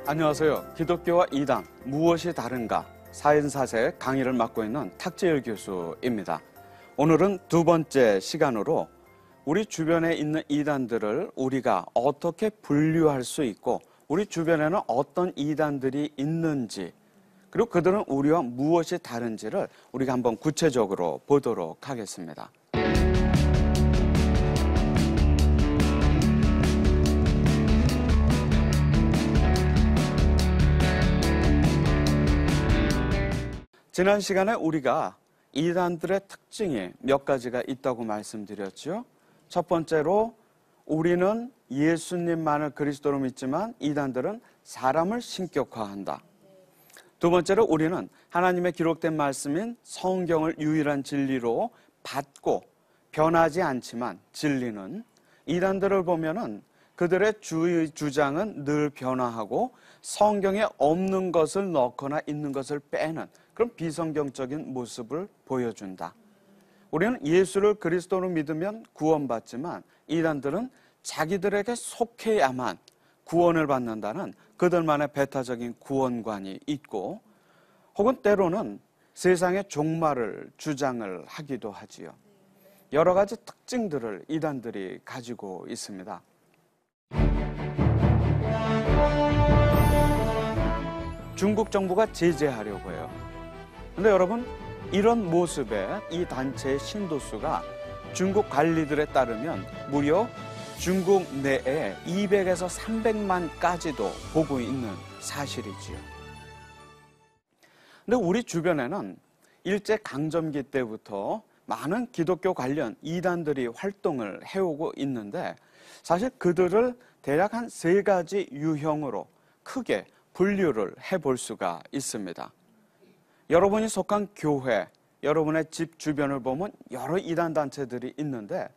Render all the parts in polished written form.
안녕하세요. 기독교와 이단 무엇이 다른가 44세 강의를 맡고 있는 탁재열 교수입니다. 오늘은 두 번째 시간으로 우리 주변에 있는 이단들을 우리가 어떻게 분류할 수 있고 우리 주변에는 어떤 이단들이 있는지 그리고 그들은 우리와 무엇이 다른지를 우리가 한번 구체적으로 보도록 하겠습니다. 지난 시간에 우리가 이단들의 특징이 몇 가지가 있다고 말씀드렸죠. 첫 번째로 우리는 예수님만을 그리스도로 믿지만 이단들은 사람을 신격화한다. 두 번째로 우리는 하나님의 기록된 말씀인 성경을 유일한 진리로 받고 변하지 않지만 진리는 이단들을 보면은 그들의 주장은 늘 변화하고 성경에 없는 것을 넣거나 있는 것을 빼는 그런 비성경적인 모습을 보여준다. 우리는 예수를 그리스도로 믿으면 구원받지만 이단들은 자기들에게 속해야만 구원을 받는다는 그들만의 배타적인 구원관이 있고 혹은 때로는 세상의 종말을 주장을 하기도 하지요. 여러 가지 특징들을 이단들이 가지고 있습니다. 중국 정부가 제재하려고 해요. 근데 여러분, 이런 모습에 이 단체의 신도수가 중국 관리들에 따르면 무려 중국 내에 200에서 300만까지도 보고 있는 사실이지요. 근데 우리 주변에는 일제강점기 때부터 많은 기독교 관련 이단들이 활동을 해오고 있는데 사실 그들을 대략 한 3가지 유형으로 크게 분류를 해볼 수가 있습니다. 여러분이 속한 교회, 여러분의 집 주변을 보면 여러 이단 단체들이 있는데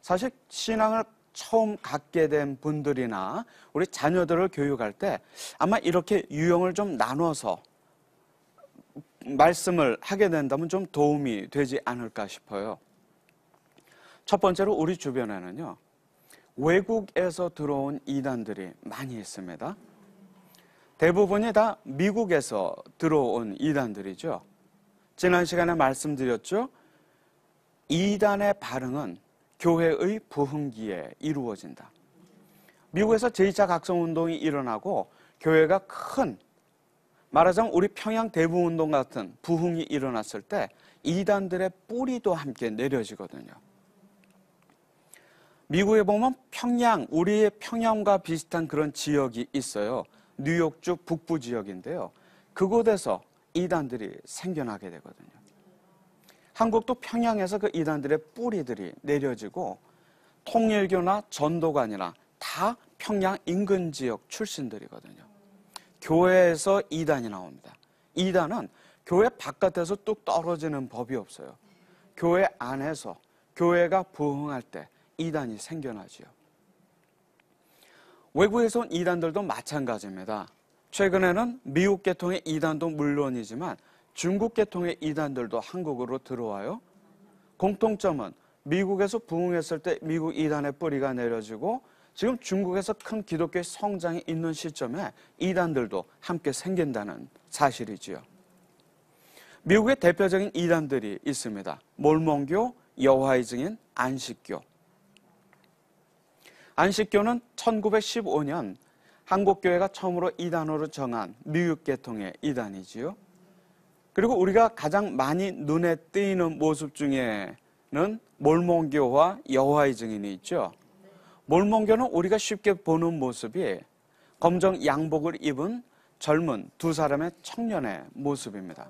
사실 신앙을 처음 갖게 된 분들이나 우리 자녀들을 교육할 때 아마 이렇게 유형을 좀 나눠서 말씀을 하게 된다면 좀 도움이 되지 않을까 싶어요. 첫 번째로 우리 주변에는요, 외국에서 들어온 이단들이 많이 있습니다. 대부분이 다 미국에서 들어온 이단들이죠. 지난 시간에 말씀드렸죠. 이단의 발흥은 교회의 부흥기에 이루어진다. 미국에서 제2차 각성운동이 일어나고 교회가 큰 말하자면 우리 평양 대부운동 같은 부흥이 일어났을 때 이단들의 뿌리도 함께 내려지거든요. 미국에 보면 평양, 우리의 평양과 비슷한 그런 지역이 있어요. 뉴욕주 북부 지역인데요. 그곳에서 이단들이 생겨나게 되거든요. 한국도 평양에서 그 이단들의 뿌리들이 내려지고 통일교나 전도관이나 다 평양 인근 지역 출신들이거든요. 교회에서 이단이 나옵니다. 이단은 교회 바깥에서 뚝 떨어지는 법이 없어요. 교회 안에서 교회가 부흥할 때 이단이 생겨나지요. 외국에서 온 이단들도 마찬가지입니다. 최근에는 미국 계통의 이단도 물론이지만 중국 계통의 이단들도 한국으로 들어와요. 공통점은 미국에서 부흥했을 때 미국 이단의 뿌리가 내려지고 지금 중국에서 큰 기독교의 성장이 있는 시점에 이단들도 함께 생긴다는 사실이지요. 미국의 대표적인 이단들이 있습니다. 몰몬교, 여호와의 증인, 안식교. 안식교는 1915년 한국교회가 처음으로 이단으로 정한 미국 계통의 이단이지요. 그리고 우리가 가장 많이 눈에 띄는 모습 중에는 몰몬교와 여호와의 증인이 있죠. 몰몬교는 우리가 쉽게 보는 모습이 검정 양복을 입은 젊은 두 사람의 청년의 모습입니다.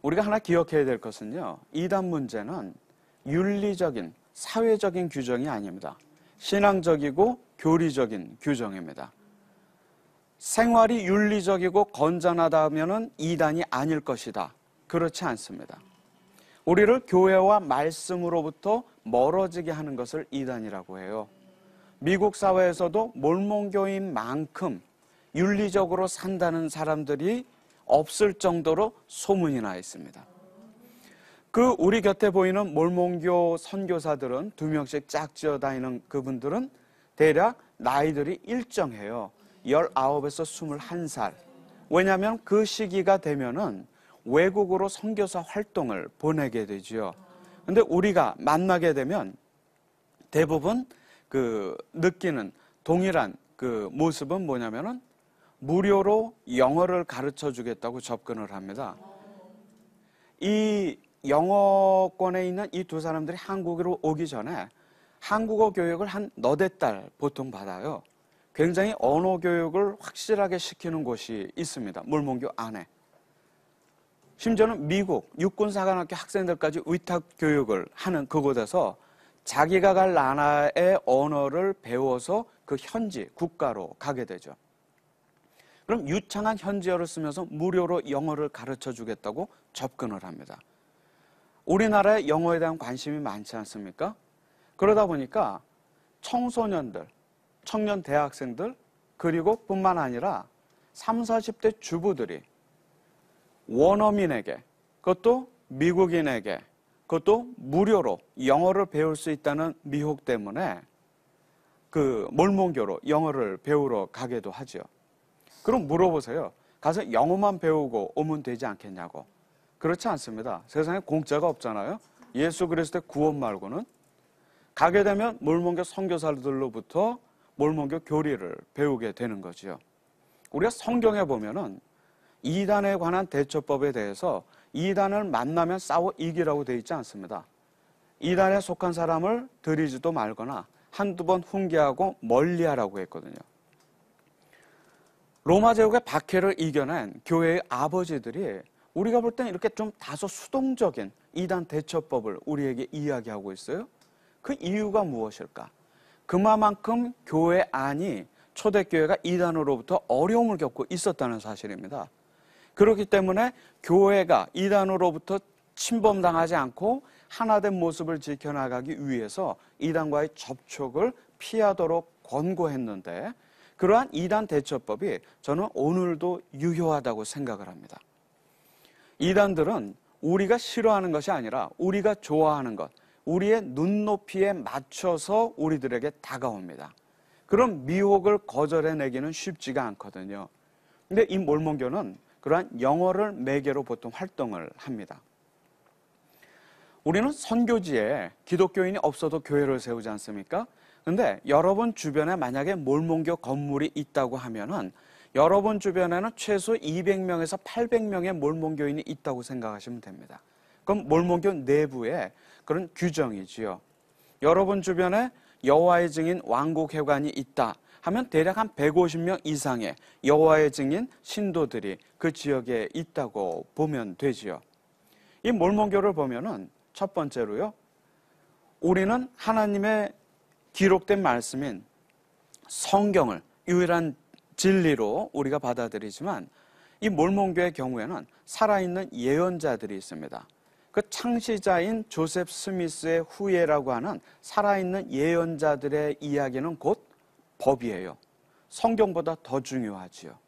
우리가 하나 기억해야 될 것은요, 이단 문제는 윤리적인 사회적인 규정이 아닙니다. 신앙적이고 교리적인 규정입니다. 생활이 윤리적이고 건전하다면 이단이 아닐 것이다. 그렇지 않습니다. 우리를 교회와 말씀으로부터 멀어지게 하는 것을 이단이라고 해요. 미국 사회에서도 몰몬교인 만큼 윤리적으로 산다는 사람들이 없을 정도로 소문이 나 있습니다. 그 우리 곁에 보이는 몰몬교 선교사들은 2명씩 짝지어 다니는 그분들은 대략 나이들이 일정해요. 19에서 21살. 왜냐하면 그 시기가 되면은 외국으로 선교사 활동을 보내게 되지요. 근데 우리가 만나게 되면 대부분 그 느끼는 동일한 그 모습은 뭐냐면은 무료로 영어를 가르쳐 주겠다고 접근을 합니다. 이 영어권에 있는 이 두 사람들이 한국으로 오기 전에 한국어 교육을 한 너댓 달 보통 받아요. 굉장히 언어 교육을 확실하게 시키는 곳이 있습니다. 몰몬교 안에. 심지어는 미국 육군사관학교 학생들까지 위탁 교육을 하는 그곳에서 자기가 갈 나라의 언어를 배워서 그 현지 국가로 가게 되죠. 그럼 유창한 현지어를 쓰면서 무료로 영어를 가르쳐 주겠다고 접근을 합니다. 우리나라에 영어에 대한 관심이 많지 않습니까? 그러다 보니까 청소년들, 청년 대학생들, 그리고 뿐만 아니라 30, 40대 주부들이 원어민에게, 그것도 미국인에게, 그것도 무료로 영어를 배울 수 있다는 미혹 때문에 그 몰몬교로 영어를 배우러 가기도 하죠. 그럼 물어보세요. 가서 영어만 배우고 오면 되지 않겠냐고. 그렇지 않습니다. 세상에 공짜가 없잖아요. 예수 그리스도의 구원 말고는. 가게 되면 몰몬교 선교사들로부터 몰몬교 교리를 배우게 되는 거죠. 우리가 성경에 보면은 이단에 관한 대처법에 대해서 이단을 만나면 싸워 이기라고 되어 있지 않습니다. 이단에 속한 사람을 들이지도 말거나 한두 번 훈계하고 멀리하라고 했거든요. 로마 제국의 박해를 이겨낸 교회의 아버지들이 우리가 볼 때는 이렇게 좀 다소 수동적인 이단 대처법을 우리에게 이야기하고 있어요. 그 이유가 무엇일까? 그만큼 교회 안이 초대교회가 이단으로부터 어려움을 겪고 있었다는 사실입니다. 그렇기 때문에 교회가 이단으로부터 침범당하지 않고 하나된 모습을 지켜나가기 위해서 이단과의 접촉을 피하도록 권고했는데 그러한 이단 대처법이 저는 오늘도 유효하다고 생각을 합니다. 이단들은 우리가 싫어하는 것이 아니라 우리가 좋아하는 것, 우리의 눈높이에 맞춰서 우리들에게 다가옵니다. 그런 미혹을 거절해내기는 쉽지가 않거든요. 근데 이 몰몬교는 그러한 영어를 매개로 보통 활동을 합니다. 우리는 선교지에 기독교인이 없어도 교회를 세우지 않습니까? 근데 여러분 주변에 만약에 몰몬교 건물이 있다고 하면은 여러분 주변에는 최소 200명에서 800명의 몰몬교인이 있다고 생각하시면 됩니다. 그럼 몰몬교 내부에 그런 규정이지요. 여러분 주변에 여호와의 증인 왕국회관이 있다 하면 대략 한 150명 이상의 여호와의 증인 신도들이 그 지역에 있다고 보면 되지요. 이 몰몬교를 보면은 첫 번째로요. 우리는 하나님의 기록된 말씀인 성경을 유일한 진리로 우리가 받아들이지만 이 몰몬교의 경우에는 살아있는 예언자들이 있습니다. 그 창시자인 조셉 스미스의 후예라고 하는 살아있는 예언자들의 이야기는 곧 법이에요. 성경보다 더 중요하지요.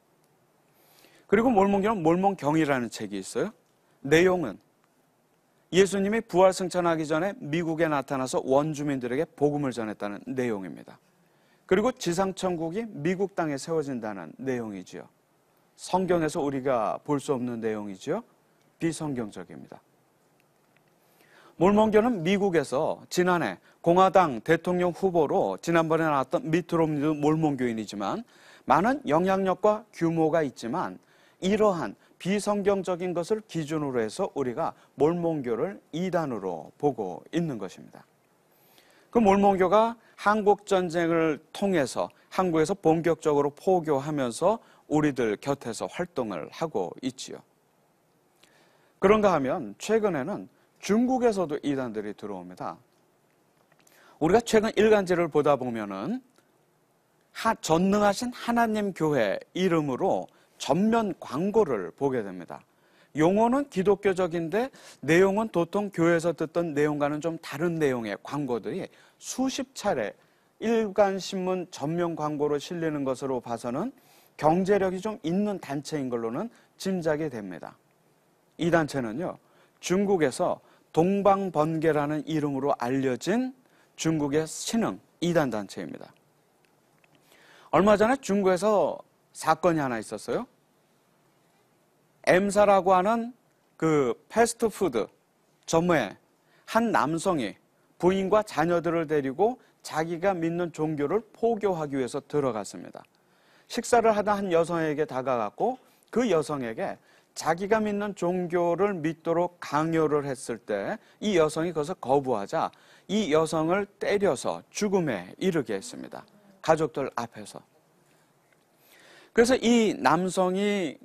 그리고 몰몬교는 몰몬경이라는 책이 있어요. 내용은 예수님이 부활승천하기 전에 미국에 나타나서 원주민들에게 복음을 전했다는 내용입니다. 그리고 지상천국이 미국 땅에 세워진다는 내용이지요. 성경에서 우리가 볼 수 없는 내용이지요. 비성경적입니다. 몰몬교는 미국에서 지난해 공화당 대통령 후보로 지난번에 나왔던 미트 롬니도 몰몬교인이지만 많은 영향력과 규모가 있지만 이러한 비성경적인 것을 기준으로 해서 우리가 몰몬교를 이단으로 보고 있는 것입니다. 그 몰몬교가 한국전쟁을 통해서 한국에서 본격적으로 포교하면서 우리들 곁에서 활동을 하고 있지요. 그런가 하면 최근에는 중국에서도 이단들이 들어옵니다. 우리가 최근 일간지를 보다 보면은 전능하신 하나님 교회 이름으로 전면 광고를 보게 됩니다. 용어는 기독교적인데 내용은 도통 교회에서 듣던 내용과는 좀 다른 내용의 광고들이 수십 차례 일간신문 전면 광고로 실리는 것으로 봐서는 경제력이 좀 있는 단체인 걸로는 짐작이 됩니다. 이 단체는요, 중국에서 동방번개라는 이름으로 알려진 중국의 신흥 이단 단체입니다. 얼마 전에 중국에서 사건이 하나 있었어요. M사라고 하는 그 패스트푸드 점에 한 남성이 부인과 자녀들을 데리고 자기가 믿는 종교를 포교하기 위해서 들어갔습니다. 식사를 하다 한 여성에게 다가갔고 그 여성에게 자기가 믿는 종교를 믿도록 강요를 했을 때 이 여성이 그것을 거부하자 이 여성을 때려서 죽음에 이르게 했습니다. 가족들 앞에서. 그래서 이 남성이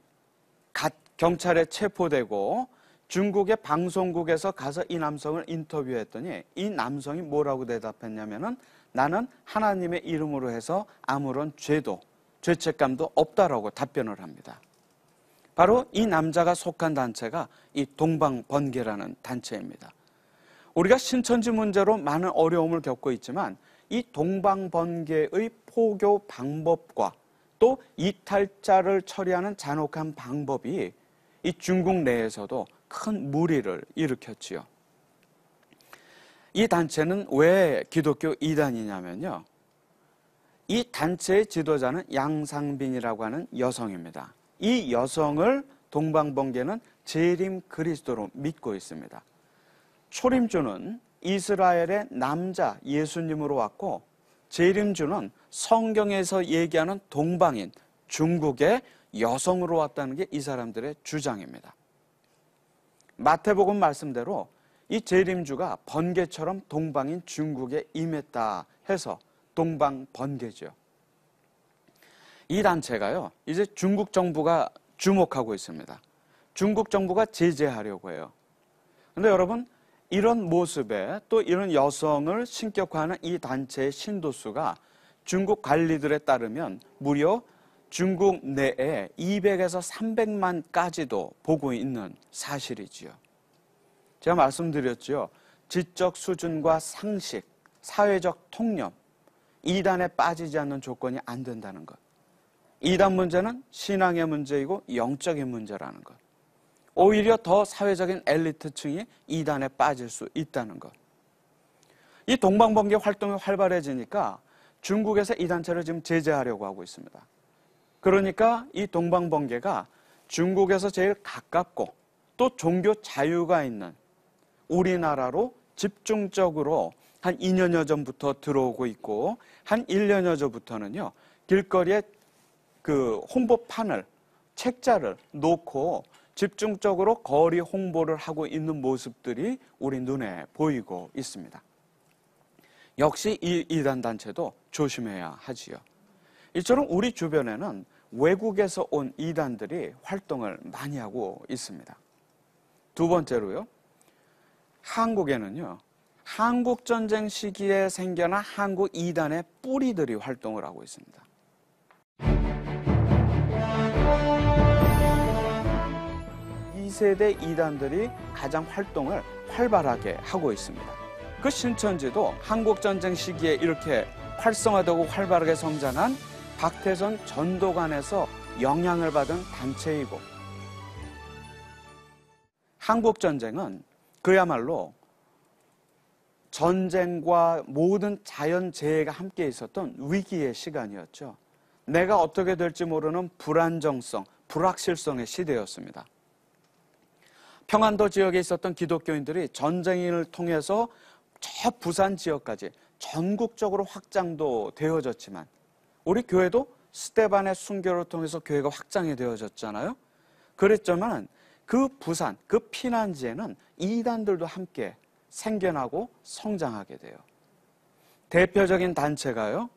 경찰에 체포되고 중국의 방송국에서 가서 이 남성을 인터뷰했더니 이 남성이 뭐라고 대답했냐면은 나는 하나님의 이름으로 해서 아무런 죄책감도 없다라고 답변을 합니다. 바로 이 남자가 속한 단체가 이 동방번개라는 단체입니다. 우리가 신천지 문제로 많은 어려움을 겪고 있지만 이 동방번개의 포교 방법과 또 이탈자를 처리하는 잔혹한 방법이 이 중국 내에서도 큰 무리를 일으켰지요. 이 단체는 왜 기독교 이단이냐면요. 이 단체의 지도자는 양상빈이라고 하는 여성입니다. 이 여성을 동방번개는 재림 그리스도로 믿고 있습니다. 초림주는 이스라엘의 남자 예수님으로 왔고 재림주는 성경에서 얘기하는 동방인 중국의 여성으로 왔다는 게 이 사람들의 주장입니다. 마태복음 말씀대로 이 재림주가 번개처럼 동방인 중국에 임했다 해서 동방번개죠. 이 단체가요, 이제 중국 정부가 주목하고 있습니다. 중국 정부가 제재하려고 해요. 그런데 여러분, 이런 모습에 또 이런 여성을 신격화하는 이 단체의 신도수가 중국 관리들에 따르면 무려 중국 내에 200에서 300만까지도 보고 있는 사실이지요. 제가 말씀드렸죠. 지적 수준과 상식, 사회적 통념, 이단에 빠지지 않는 조건이 안 된다는 것. 이단 문제는 신앙의 문제이고 영적인 문제라는 것. 오히려 더 사회적인 엘리트층이 이단에 빠질 수 있다는 것. 이 동방번개 활동이 활발해지니까 중국에서 이 단체를 지금 제재하려고 하고 있습니다. 그러니까 이 동방번개가 중국에서 제일 가깝고 또 종교 자유가 있는 우리나라로 집중적으로 한 2년여 전부터 들어오고 있고 한 1년여 전부터는요. 길거리에 그 홍보판을 책자를 놓고 집중적으로 거리 홍보를 하고 있는 모습들이 우리 눈에 보이고 있습니다. 역시 이 이단 단체도 조심해야 하지요. 이처럼 우리 주변에는 외국에서 온 이단들이 활동을 많이 하고 있습니다. 두 번째로요. 한국에는요. 한국전쟁 시기에 생겨난 한국 이단의 뿌리들이 활동을 하고 있습니다. 이 세대 이단들이 가장 활동을 활발하게 하고 있습니다. 그 신천지도 한국전쟁 시기에 이렇게 활성화되고 활발하게 성장한 박태선 전도관에서 영향을 받은 단체이고 한국전쟁은 그야말로 전쟁과 모든 자연재해가 함께 있었던 위기의 시간이었죠. 내가 어떻게 될지 모르는 불안정성, 불확실성의 시대였습니다. 평안도 지역에 있었던 기독교인들이 전쟁을 통해서 저 부산 지역까지 전국적으로 확장도 되어졌지만 우리 교회도 스데반의 순교를 통해서 교회가 확장이 되어졌잖아요. 그랬지만 그 부산, 그 피난지에는 이단들도 함께 생겨나고 성장하게 돼요. 대표적인 단체가요.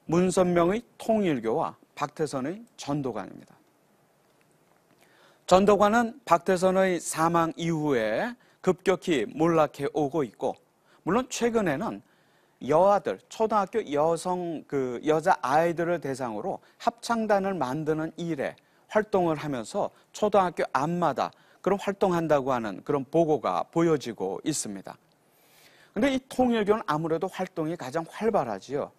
문선명의 통일교와 박태선의 전도관입니다. 전도관은 박태선의 사망 이후에 급격히 몰락해 오고 있고 물론 최근에는 여아들, 초등학교 여자 아이들을 대상으로 합창단을 만드는 일에 활동을 하면서 초등학교 앞마다 그런 활동한다고 하는 그런 보고가 보여지고 있습니다. 그런데 이 통일교는 아무래도 활동이 가장 활발하지요.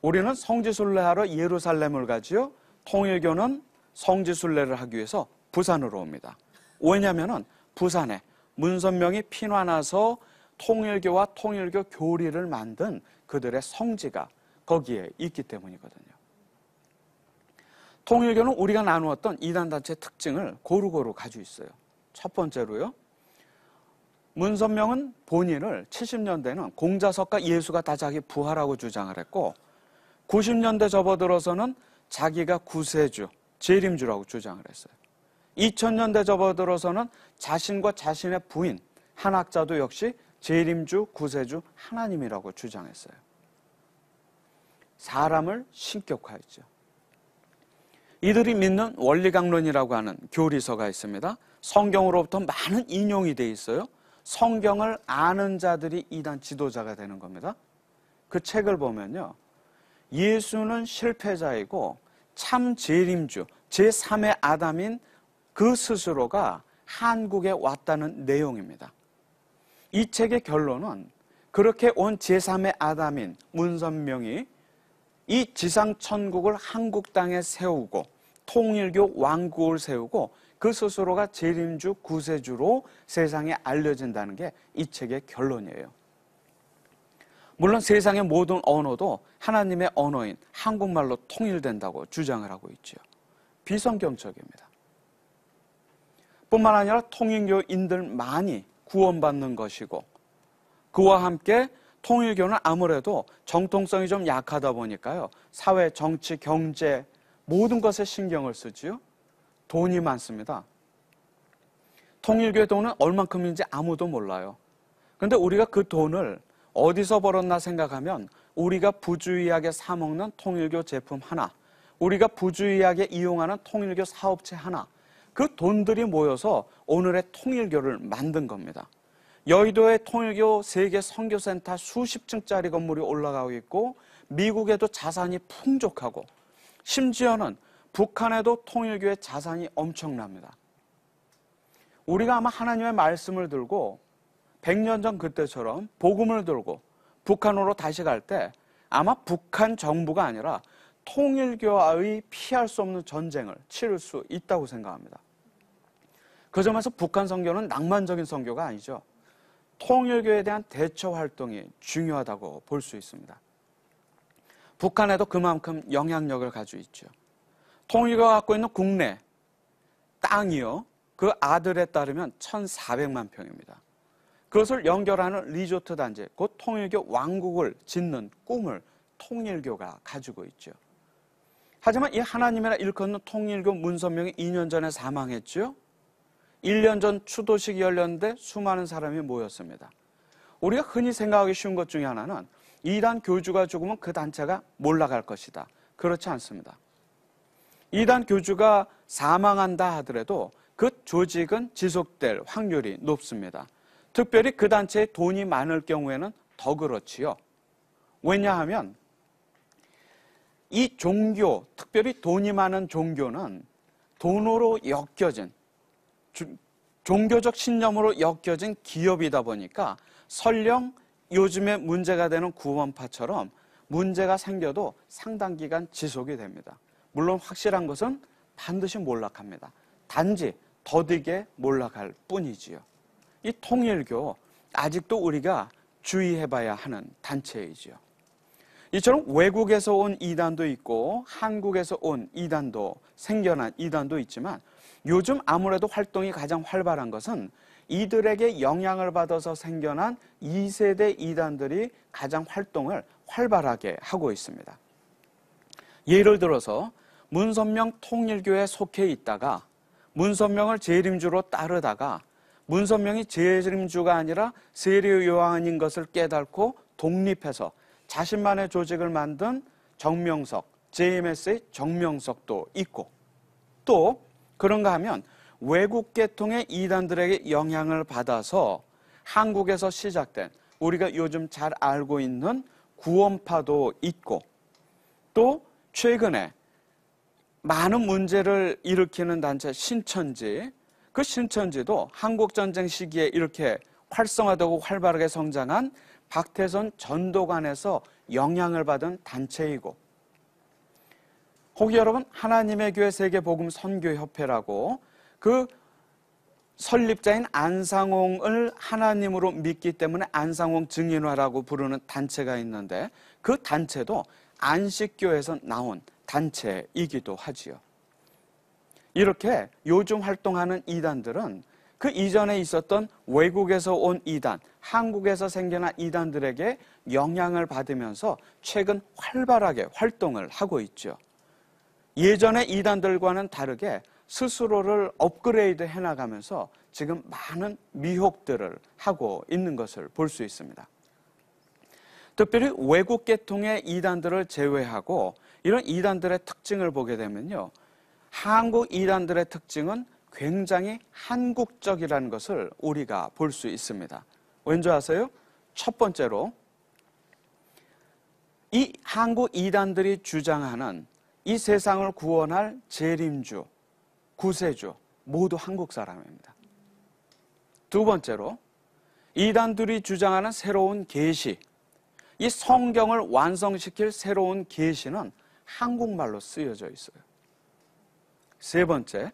우리는 성지순례하러 예루살렘을 가지요. 통일교는 성지순례를 하기 위해서 부산으로 옵니다. 왜냐하면 부산에 문선명이 피난와서 통일교와 통일교 교리를 만든 그들의 성지가 거기에 있기 때문이거든요. 통일교는 우리가 나누었던 이단단체의 특징을 고루고루 가지고 있어요. 첫 번째로요, 문선명은 본인을 70년대는 공자석과 예수가 다 자기 부하라고 주장을 했고 90년대 접어들어서는 자기가 구세주, 재림주라고 주장을 했어요. 2000년대 접어들어서는 자신과 자신의 부인, 한학자도 역시 재림주, 구세주, 하나님이라고 주장했어요. 사람을 신격화했죠. 이들이 믿는 원리강론이라고 하는 교리서가 있습니다. 성경으로부터 많은 인용이 돼 있어요. 성경을 아는 자들이 이단 지도자가 되는 겁니다. 그 책을 보면요, 예수는 실패자이고 참 재림주, 제3의 아담인 그 스스로가 한국에 왔다는 내용입니다. 이 책의 결론은 그렇게 온 제3의 아담인 문선명이 이 지상천국을 한국 땅에 세우고 통일교 왕국을 세우고 그 스스로가 재림주, 구세주로 세상에 알려진다는 게 이 책의 결론이에요. 물론 세상의 모든 언어도 하나님의 언어인 한국말로 통일된다고 주장을 하고 있죠. 비성경적입니다. 뿐만 아니라 통일교인들만이 구원받는 것이고 그와 함께 통일교는 아무래도 정통성이 좀 약하다 보니까요, 사회, 정치, 경제 모든 것에 신경을 쓰지요. 돈이 많습니다. 통일교의 돈은 얼만큼인지 아무도 몰라요. 그런데 우리가 그 돈을 어디서 벌었나 생각하면 우리가 부주의하게 사먹는 통일교 제품 하나, 우리가 부주의하게 이용하는 통일교 사업체 하나, 그 돈들이 모여서 오늘의 통일교를 만든 겁니다. 여의도에 통일교 세계 선교센터 수십 층짜리 건물이 올라가고 있고 미국에도 자산이 풍족하고 심지어는 북한에도 통일교의 자산이 엄청납니다. 우리가 아마 하나님의 말씀을 들고 100년 전 그때처럼 복음을 들고 북한으로 다시 갈 때 아마 북한 정부가 아니라 통일교와의 피할 수 없는 전쟁을 치를 수 있다고 생각합니다. 그 점에서 북한 선교는 낭만적인 선교가 아니죠. 통일교에 대한 대처 활동이 중요하다고 볼 수 있습니다. 북한에도 그만큼 영향력을 가지고 있죠. 통일교가 갖고 있는 국내 땅이요, 그 아들에 따르면 1,400만 평입니다. 그것을 연결하는 리조트 단지, 곧 통일교 왕국을 짓는 꿈을 통일교가 가지고 있죠. 하지만 이 하나님이라 일컫는 통일교 문선명이 2년 전에 사망했죠. 1년 전 추도식이 열렸는데 수많은 사람이 모였습니다. 우리가 흔히 생각하기 쉬운 것 중에 하나는 이단 교주가 죽으면 그 단체가 몰락할 것이다. 그렇지 않습니다. 이단 교주가 사망한다 하더라도 그 조직은 지속될 확률이 높습니다. 특별히 그 단체에 돈이 많을 경우에는 더 그렇지요. 왜냐하면 이 종교, 특별히 돈이 많은 종교는 돈으로 엮여진, 종교적 신념으로 엮여진 기업이다 보니까 설령 요즘에 문제가 되는 구원파처럼 문제가 생겨도 상당 기간 지속이 됩니다. 물론 확실한 것은 반드시 몰락합니다. 단지 더디게 몰락할 뿐이지요. 이 통일교 아직도 우리가 주의해봐야 하는 단체이지요. 이처럼 외국에서 온 이단도 있고 한국에서 온 이단도, 생겨난 이단도 있지만 요즘 아무래도 활동이 가장 활발한 것은 이들에게 영향을 받아서 생겨난 2세대 이단들이 가장 활동을 활발하게 하고 있습니다. 예를 들어서 문선명 통일교에 속해 있다가 문선명을 재림주로 따르다가 문선명이 재림주가 아니라 세례요한인 것을 깨닫고 독립해서 자신만의 조직을 만든 정명석, JMS의 정명석도 있고, 또 그런가 하면 외국 계통의 이단들에게 영향을 받아서 한국에서 시작된 우리가 요즘 잘 알고 있는 구원파도 있고, 또 최근에 많은 문제를 일으키는 단체 신천지, 그 신천지도 한국전쟁 시기에 이렇게 활성화되고 활발하게 성장한 박태선 전도관에서 영향을 받은 단체이고, 혹 여러분 하나님의 교회 세계복음 선교협회라고 그 설립자인 안상홍을 하나님으로 믿기 때문에 안상홍 증인화라고 부르는 단체가 있는데 그 단체도 안식교에서 나온 단체이기도 하지요. 이렇게 요즘 활동하는 이단들은 그 이전에 있었던 외국에서 온 이단, 한국에서 생겨난 이단들에게 영향을 받으면서 최근 활발하게 활동을 하고 있죠. 예전의 이단들과는 다르게 스스로를 업그레이드 해나가면서 지금 많은 미혹들을 하고 있는 것을 볼 수 있습니다. 특별히 외국 계통의 이단들을 제외하고 이런 이단들의 특징을 보게 되면요, 한국 이단들의 특징은 굉장히 한국적이라는 것을 우리가 볼 수 있습니다. 왠지 아세요? 첫 번째로 이 한국 이단들이 주장하는 이 세상을 구원할 재림주, 구세주 모두 한국 사람입니다. 두 번째로 이단들이 주장하는 새로운 계시, 이 성경을 완성시킬 새로운 계시는 한국말로 쓰여져 있어요. 세 번째,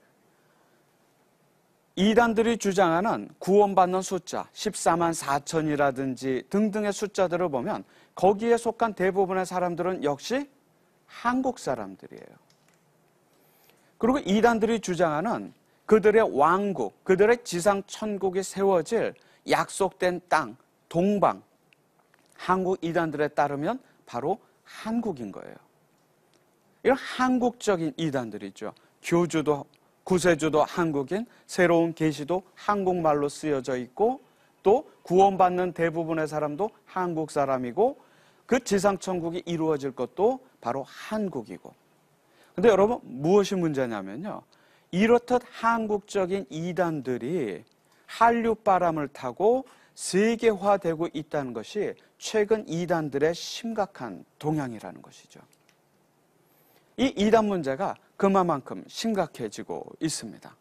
이단들이 주장하는 구원받는 숫자 14만 4천이라든지 등등의 숫자들을 보면 거기에 속한 대부분의 사람들은 역시 한국 사람들이에요. 그리고 이단들이 주장하는 그들의 왕국, 그들의 지상 천국이 세워질 약속된 땅, 동방, 한국 이단들에 따르면 바로 한국인 거예요. 이런 한국적인 이단들이죠. 교주도 구세주도 한국인, 새로운 계시도 한국말로 쓰여져 있고 또 구원받는 대부분의 사람도 한국 사람이고 그 지상천국이 이루어질 것도 바로 한국이고. 근데 여러분 무엇이 문제냐면요, 이렇듯 한국적인 이단들이 한류바람을 타고 세계화되고 있다는 것이 최근 이단들의 심각한 동향이라는 것이죠. 이 이단 문제가 그만큼 심각해지고 있습니다.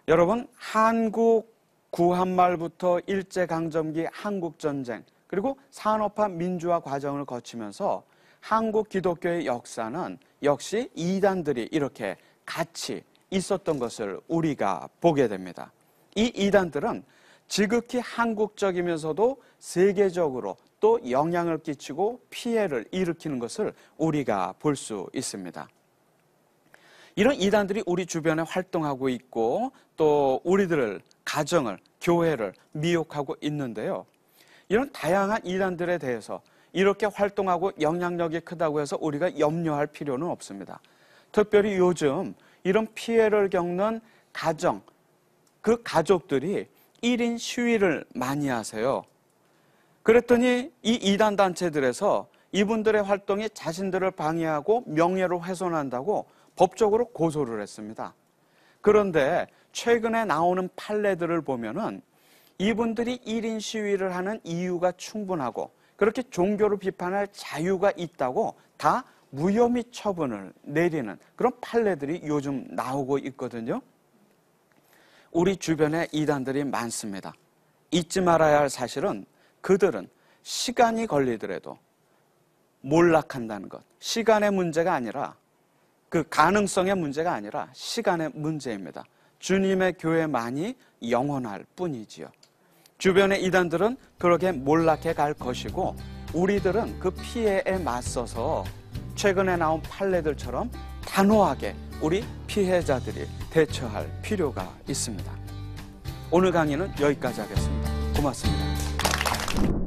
여러분, 한국 구한말부터 일제강점기 한국전쟁 그리고 산업화 민주화 과정을 거치면서 한국 기독교의 역사는 역시 이단들이 이렇게 같이 있었던 것을 우리가 보게 됩니다. 이 이단들은 지극히 한국적이면서도 세계적으로 또 영향을 끼치고 피해를 일으키는 것을 우리가 볼 수 있습니다. 이런 이단들이 우리 주변에 활동하고 있고 또 우리들을, 가정을, 교회를 미혹하고 있는데요. 이런 다양한 이단들에 대해서 이렇게 활동하고 영향력이 크다고 해서 우리가 염려할 필요는 없습니다. 특별히 요즘 이런 피해를 겪는 가정, 그 가족들이 1인 시위를 많이 하세요. 그랬더니 이 이단 단체들에서 이분들의 활동이 자신들을 방해하고 명예를 훼손한다고 법적으로 고소를 했습니다. 그런데 최근에 나오는 판례들을 보면은 이분들이 1인 시위를 하는 이유가 충분하고 그렇게 종교를 비판할 자유가 있다고 다 무혐의 처분을 내리는 그런 판례들이 요즘 나오고 있거든요. 우리 주변에 이단들이 많습니다. 잊지 말아야 할 사실은 그들은 시간이 걸리더라도 몰락한다는 것, 시간의 문제가 아니라 그 가능성의 문제가 아니라 시간의 문제입니다. 주님의 교회만이 영원할 뿐이지요. 주변의 이단들은 그렇게 몰락해 갈 것이고 우리들은 그 피해에 맞서서 최근에 나온 판례들처럼 단호하게 우리 피해자들이 대처할 필요가 있습니다. 오늘 강의는 여기까지 하겠습니다. 고맙습니다.